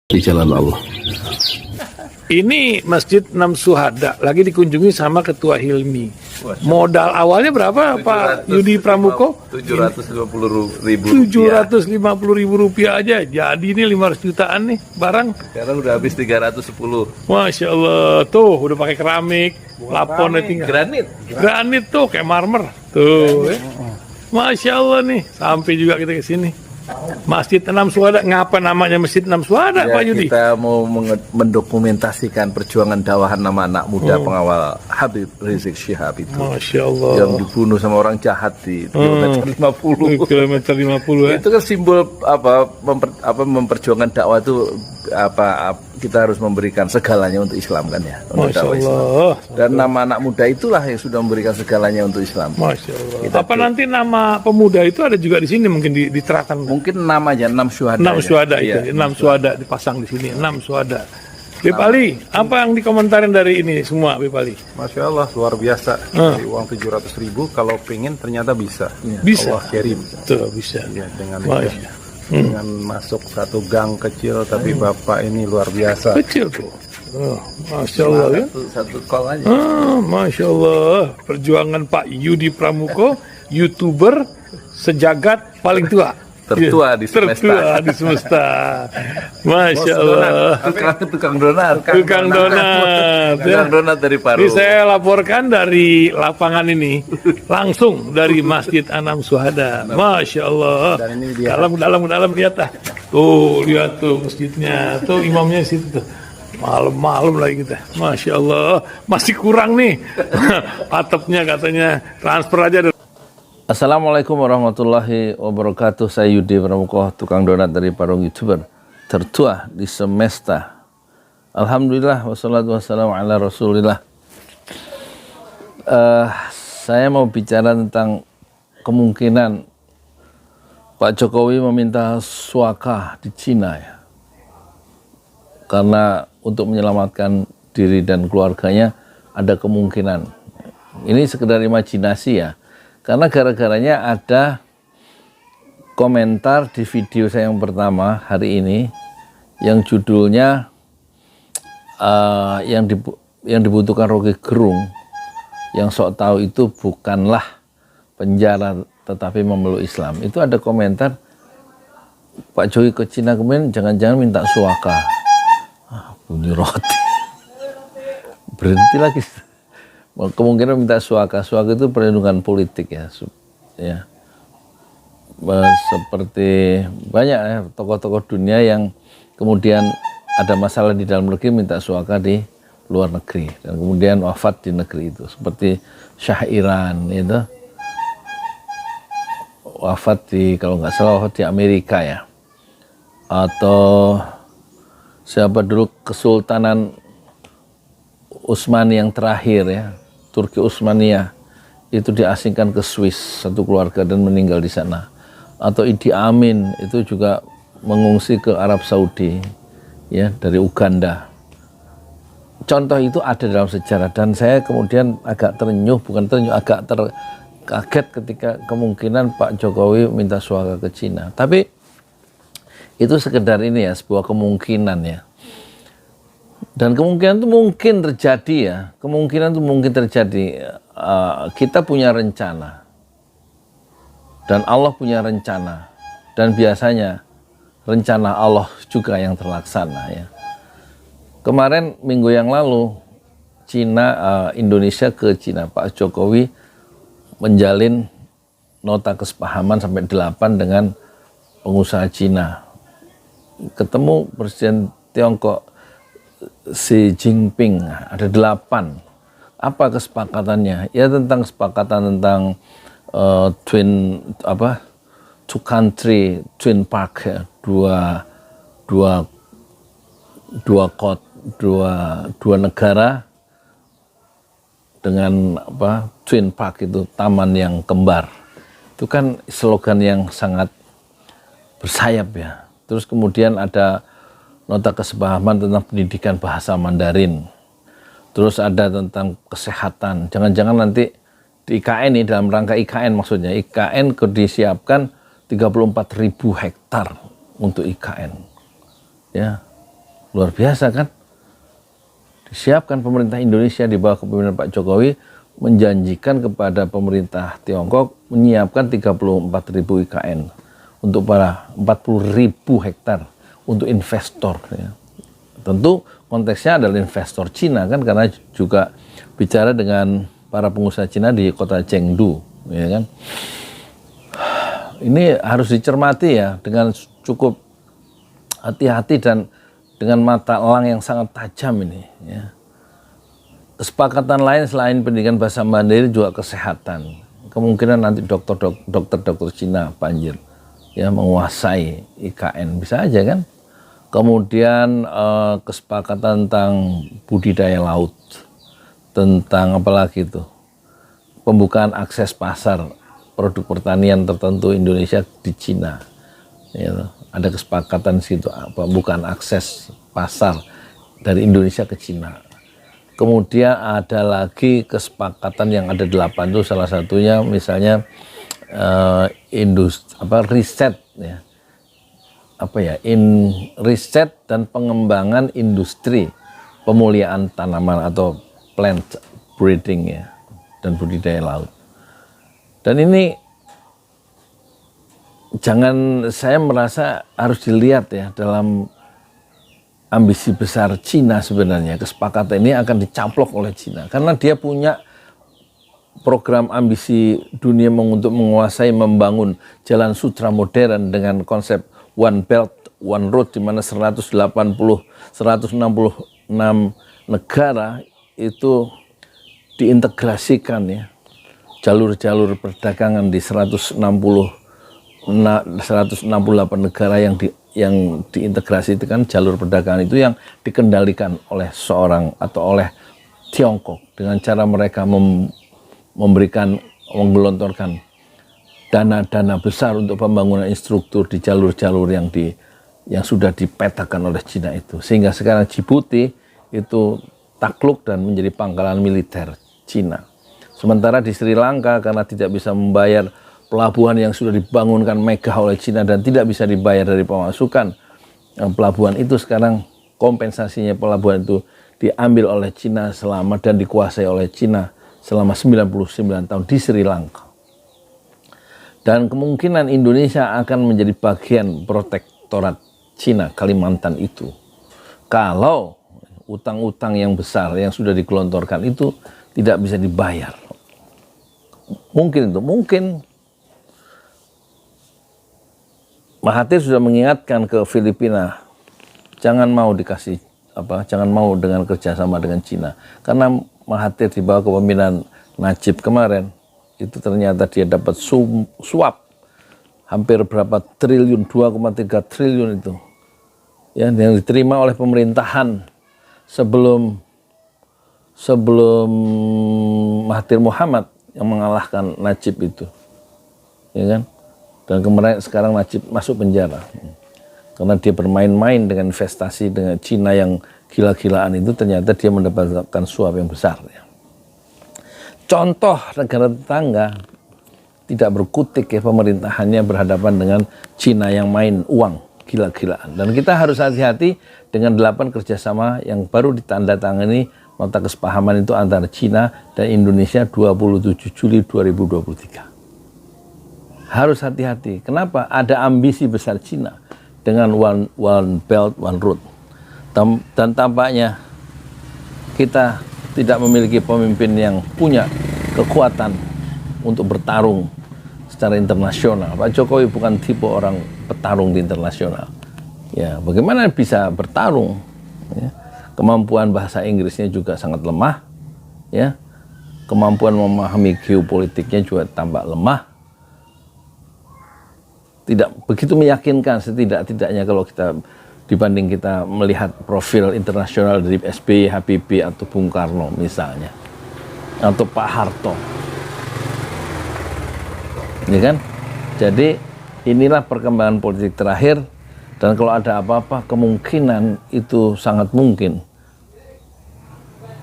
di jalan Allah. Ini Masjid Enam Syuhada lagi dikunjungi sama Ketua Hilmi. Modal awalnya berapa Pak Yudi Pramuko? 750.000 rupiah aja. Jadi ini 500 jutaan nih barang. Sekarang udah habis 310. Masya Allah, tuh udah pakai keramik, laponnya tinggal. Granit tuh kayak marmer. Tuh, Masya Allah nih, sampai juga kita ke sini. Masjid Enam Syuhada, ngapa namanya Masjid Enam Syuhada, Ya, Pak Yudi? kita mau mendokumentasikan perjuangan dakwah nama anak muda pengawal Habib Rizik Syihab itu. Masya Allah. Yang dibunuh sama orang jahat di kilometer 50. Kilometer 50 ya. Itu kan simbol memperjuangkan dakwah itu kita harus memberikan segalanya untuk Islam kan ya. Untuk Masya dakwah Islam. Allah. Dan nama anak muda itulah yang sudah memberikan segalanya untuk Islam. Masya Allah. Apa nanti nama pemuda itu ada juga di sini mungkin diterapkan? Mungkin namanya 6 syuhada. 6 syuhada Iya, itu, 6 syuhada dipasang di sini, 6 syuhada. Beb Ali, apa yang dikomentarin dari ini semua, Beb Ali? Masya Allah, luar biasa. Dari uang 700.000, kalau pengen ternyata bisa. Bisa. Allah kirim. Tuh, bisa. Ya, dengan Masya. dengan masuk satu gang kecil, tapi Bapak ini luar biasa. Kecil tuh. Oh, Masya Allah ya. Satu call aja. Masya Allah. Perjuangan Pak Yudi Pramuko, YouTuber sejagat paling tua. Tertua di semesta. Tertua di semesta. Masya Allah. Tukang donat. Tukang donat. Tukang donat dari Paru. Ini saya laporkan dari lapangan ini, langsung dari Masjid Enam Syuhada. Masya Allah. Dan ini dia. Dalam lihat ah. Tuh, lihat tuh masjidnya. Tuh imamnya di situ tuh. Malam-malam lagi kita. Masya Allah. Masih kurang nih. Atapnya katanya transfer aja. Assalamualaikum warahmatullahi wabarakatuh. Saya Yudi Pramuko, tukang donat dari Parung, YouTuber tertua di semesta. Alhamdulillah wassalatu wassalamu ala rasulillah. Saya mau bicara tentang kemungkinan Pak Jokowi meminta suaka di Cina ya. Karena untuk menyelamatkan diri dan keluarganya ada kemungkinan. Ini sekedar imajinasi ya. Karena gara-garanya ada komentar di video saya yang pertama hari ini yang judulnya yang dibutuhkan Rocky Gerung yang sok tahu itu bukanlah penjara tetapi memeluk Islam. Itu ada komentar Pak Jokowi ke Cina kemudian jangan-jangan minta suaka. Bunyi roti. Berhenti lagi. Kemungkinan minta suaka itu perlindungan politik ya, seperti banyak ya tokoh-tokoh dunia yang kemudian ada masalah di dalam negeri minta suaka di luar negeri dan kemudian wafat di negeri itu, seperti Shah Iran itu wafat di, kalau nggak salah wafat di Amerika ya, atau siapa dulu Kesultanan Utsmani yang terakhir ya, Turki Utsmaniyah itu diasingkan ke Swiss satu keluarga dan meninggal di sana. Atau Idi Amin itu juga mengungsi ke Arab Saudi ya dari Uganda. Contoh itu ada dalam sejarah dan saya kemudian agak agak terkaget ketika kemungkinan Pak Jokowi minta suaka ke Cina. Tapi itu sekedar ini ya, sebuah kemungkinan ya. Dan kemungkinan itu mungkin terjadi ya, kita punya rencana dan Allah punya rencana dan biasanya rencana Allah juga yang terlaksana ya. Kemarin minggu yang lalu Indonesia ke Cina, Pak Jokowi menjalin nota kesepahaman sampai 8 dengan pengusaha Cina. Ketemu Presiden Tiongkok Xi Jinping, ada 8. Apa kesepakatannya? Ya tentang kesepakatan tentang two country, twin park ya, dua negara dengan twin park itu taman yang kembar. Itu kan slogan yang sangat bersayap ya. Terus kemudian ada nota kesepahaman tentang pendidikan bahasa Mandarin. Terus ada tentang kesehatan. Jangan-jangan nanti di IKN ini, dalam rangka IKN maksudnya, IKN disiapkan 34.000 hektar untuk IKN. Ya. Luar biasa kan? Disiapkan pemerintah Indonesia di bawah kepemimpinan Pak Jokowi menjanjikan kepada pemerintah Tiongkok menyiapkan 34.000 IKN untuk para 40.000 hektar untuk investor. Ya. Tentu konteksnya adalah investor Cina kan, karena juga bicara dengan para pengusaha Cina di kota Chengdu, ya kan. Ini harus dicermati ya dengan cukup hati-hati dan dengan mata elang yang sangat tajam ini. Ya. Kesepakatan lain selain pendidikan bahasa Mandarin juga kesehatan. Kemungkinan nanti dokter Cina banjir ya menguasai IKN, bisa aja kan. Kemudian kesepakatan tentang budidaya laut, tentang apalagi itu pembukaan akses pasar produk pertanian tertentu Indonesia di Cina. Ya, ada kesepakatan situ pembukaan akses pasar dari Indonesia ke Cina. Kemudian ada lagi kesepakatan yang ada 8 itu, salah satunya misalnya riset ya. Riset dan pengembangan industri pemuliaan tanaman atau plant breeding ya, dan budidaya laut. Dan ini saya merasa harus dilihat ya dalam ambisi besar Cina sebenarnya. Kesepakatan ini akan dicaplok oleh Cina karena dia punya program ambisi dunia untuk menguasai membangun jalan sutra modern dengan konsep One Belt One Road, di mana 166 negara itu diintegrasikan ya, jalur-jalur perdagangan di 168 negara yang diintegrasi itu kan jalur perdagangan itu yang dikendalikan oleh seorang atau oleh Tiongkok dengan cara mereka menggelontorkan dana-dana besar untuk pembangunan infrastruktur di jalur-jalur yang sudah dipetakan oleh Cina itu, sehingga sekarang Djibouti itu takluk dan menjadi pangkalan militer Cina. Sementara di Sri Lanka karena tidak bisa membayar pelabuhan yang sudah dibangunkan megah oleh Cina dan tidak bisa dibayar dari pemasukan pelabuhan itu, sekarang kompensasinya pelabuhan itu diambil oleh Cina dan dikuasai oleh Cina selama 99 tahun di Sri Lanka. Dan kemungkinan Indonesia akan menjadi bagian protektorat Cina Kalimantan itu kalau utang-utang yang besar yang sudah digelontorkan itu tidak bisa dibayar. Mungkin Mahathir sudah mengingatkan ke Filipina, jangan mau dengan kerjasama dengan Cina, karena Mahathir di bawah kepemimpinan Najib kemarin itu ternyata dia dapat suap hampir berapa triliun, 2,3 triliun itu ya, yang diterima oleh pemerintahan sebelum Mahathir Muhammad yang mengalahkan Najib itu, ya kan. Dan kemarin sekarang Najib masuk penjara karena dia bermain-main dengan investasi dengan Cina yang gila-gilaan itu, ternyata dia mendapatkan suap yang besar ya. Contoh negara tetangga tidak berkutik ya pemerintahannya berhadapan dengan Cina yang main uang gila-gilaan. Dan kita harus hati-hati dengan 8 kerjasama yang baru ditandatangani nota kesepahaman itu antara Cina dan Indonesia 27 Juli 2023. Harus hati-hati. Kenapa? Ada ambisi besar Cina dengan One Belt One Road. Dan tampaknya kita tidak memiliki pemimpin yang punya kekuatan untuk bertarung secara internasional. Pak Jokowi bukan tipe orang petarung di internasional. Ya, bagaimana bisa bertarung? Ya. Kemampuan bahasa Inggrisnya juga sangat lemah. Ya. Kemampuan memahami geopolitiknya juga tampak lemah. Tidak begitu meyakinkan setidak-tidaknya kalau kita dibanding kita melihat profil internasional dari SBY, Habibie atau Bung Karno misalnya, atau Pak Harto, ya kan? Jadi inilah perkembangan politik terakhir, dan kalau ada apa-apa kemungkinan itu sangat mungkin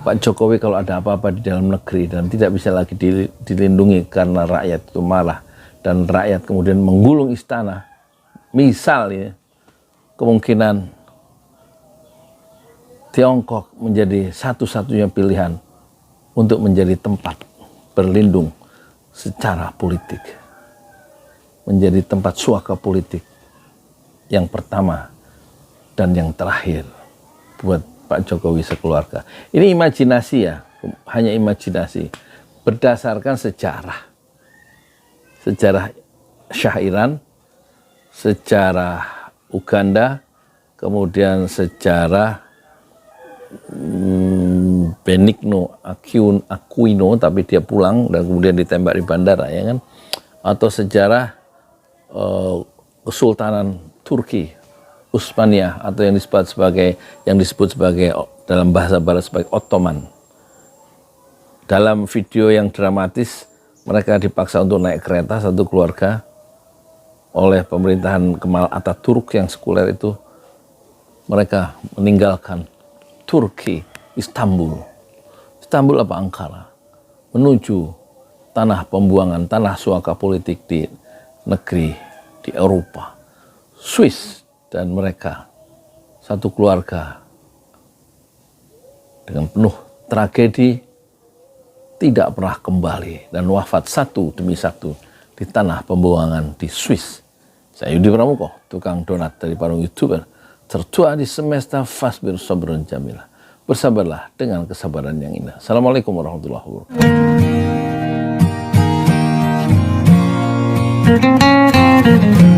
Pak Jokowi kalau ada apa-apa di dalam negeri dan tidak bisa lagi dilindungi karena rakyat itu marah dan rakyat kemudian menggulung istana, misal ya, kemungkinan Tiongkok menjadi satu-satunya pilihan untuk menjadi tempat berlindung secara politik, menjadi tempat suaka politik yang pertama dan yang terakhir buat Pak Jokowi sekeluarga. Ini imajinasi ya, hanya imajinasi berdasarkan sejarah Shah Iran, sejarah Uganda, kemudian sejarah Benigno Aquino, tapi dia pulang dan kemudian ditembak di bandara, ya kan? Atau sejarah Kesultanan Turki, Utsmaniyah, atau yang disebut sebagai dalam bahasa barat sebagai Ottoman. Dalam video yang dramatis, mereka dipaksa untuk naik kereta satu keluarga oleh pemerintahan Kemal Atatürk yang sekuler itu. Mereka meninggalkan Turki, Istanbul apa Ankara, menuju tanah pembuangan, tanah suaka politik di negeri di Eropa, Swiss, dan mereka satu keluarga dengan penuh tragedi tidak pernah kembali dan wafat satu demi satu di tanah pembuangan di Swiss. Saya Yudi Pramuko, tukang donat dari Parung YouTuber, tertua di semesta fasbir sabrun jamilah. Bersabarlah dengan kesabaran yang indah. Assalamualaikum warahmatullahi wabarakatuh.